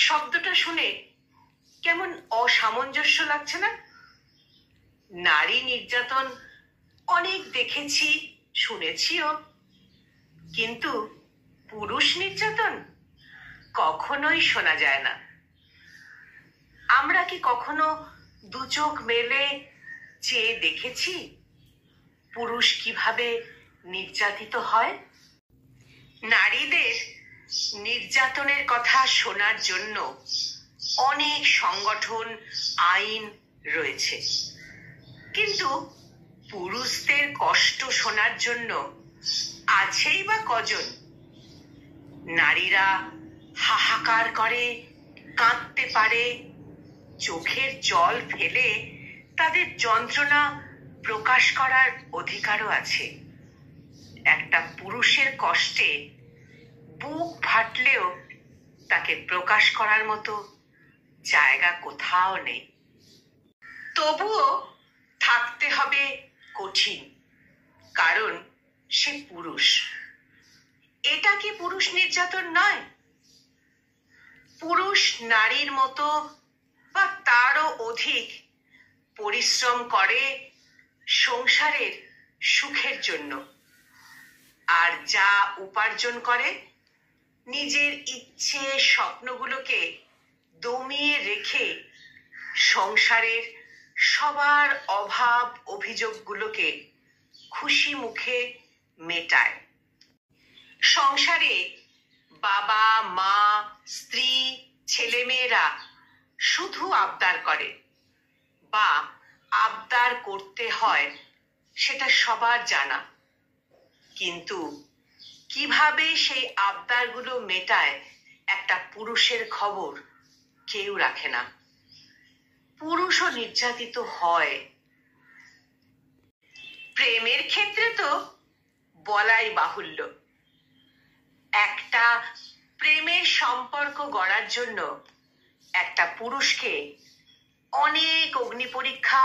শব্দটা শুনে কেমন অসামঞ্জস্য লাগছে না? নারী নির্যাতন অনেক দেখেছি, শুনেছিও, কিন্তু পুরুষ নির্যাতন কখনোই শোনা যায় না। আমরা কি কখনো দু চোখ মেলে চেয়ে দেখেছি পুরুষ কিভাবে নির্যাতিত হয়? নারীদের নির্যাতনের কথা শোনার জন্য অনেক সংগঠন, আইন রয়েছে, কিন্তু পুরুষদের কষ্ট শোনার জন্য আছেই বা কজন? নারীরা হাহাকার করে, কাঁদতে পারে, চোখের জল ফেলে তাদের যন্ত্রণা প্রকাশ করার অধিকারও আছে। একটা পুরুষের কষ্টে বুক ফাটলেও তাকে প্রকাশ করার মতো জায়গা কোথাও নেই। তবুও থাকতে হবে কঠিন, কারণ সে পুরুষ। এটা কি পুরুষ নির্যাতন নয়? পুরুষ নারীর মতো বা তারও অধিক পরিশ্রম করে সংসারের সুখের জন্য, আর যা উপার্জন করে নিজের ইচ্ছে, স্বপ্নগুলোকে দমিয়ে রেখে সংসারের সবার অভাব অভিযোগগুলোকে খুশি মুখে মেটায়। সংসারে বাবা, মা, স্ত্রী, ছেলেমেয়েরা শুধু আবদার করে বা আবদার করতে হয়, সেটা সবার জানা, কিন্তু কিভাবে সেই আবদারগুলো মেটায় একটা পুরুষের খবর কেউ রাখে না। পুরুষও নির্যাতিত হয়। প্রেমের ক্ষেত্রে তো বলাই বাহুল্য। একটা প্রেমের সম্পর্ক গড়ার জন্য একটা পুরুষকে অনেক অগ্নি পরীক্ষা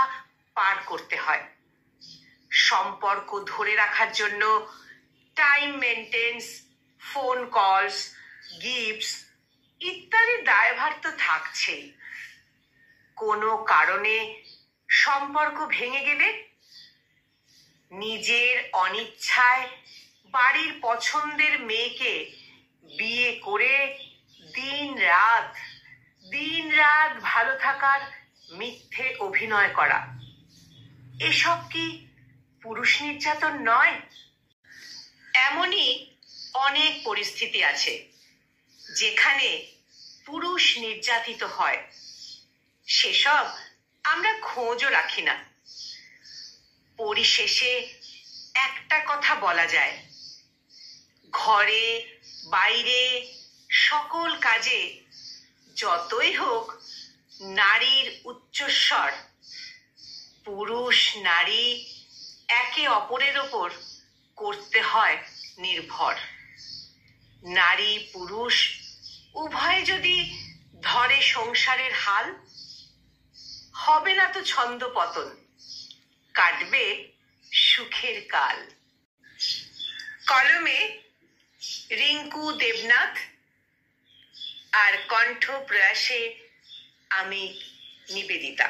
পার করতে হয়। সম্পর্ক ধরে রাখার জন্য time maintenance, phone calls, gifts ইত্যাদি দায়ভার তো থাকছেই। কোনো কারণে সম্পর্ক ভেঙে গেলে নিজের অনিচ্ছায় বাড়ির পছন্দের মেয়েকে বিয়ে করে দিন রাত ভালো থাকার মিথ্যে অভিনয় করা, এসব কি পুরুষ নির্যাতন নয়? এমনই অনেক পরিস্থিতি আছে যেখানে পুরুষ নির্যাতিত হয়। সেসব আমরা খোঁজও রাখি না। পরিশেষে একটা কথা বলা যায়, ঘরে বাইরে সকল কাজে যতই হোক নারীর উচ্চস্বর, পুরুষ নারী একে অপরের ওপর করতে হয় নির্ভর। নারী পুরুষ উভয়ে যদি ধরে সংসারের হাল, হবে না তো ছন্দপতন, কাটবে সুখের কাল। কলমে রিঙ্কু দেবনাথ, আর কণ্ঠ প্রয়াসে আমি নিবেদিতা।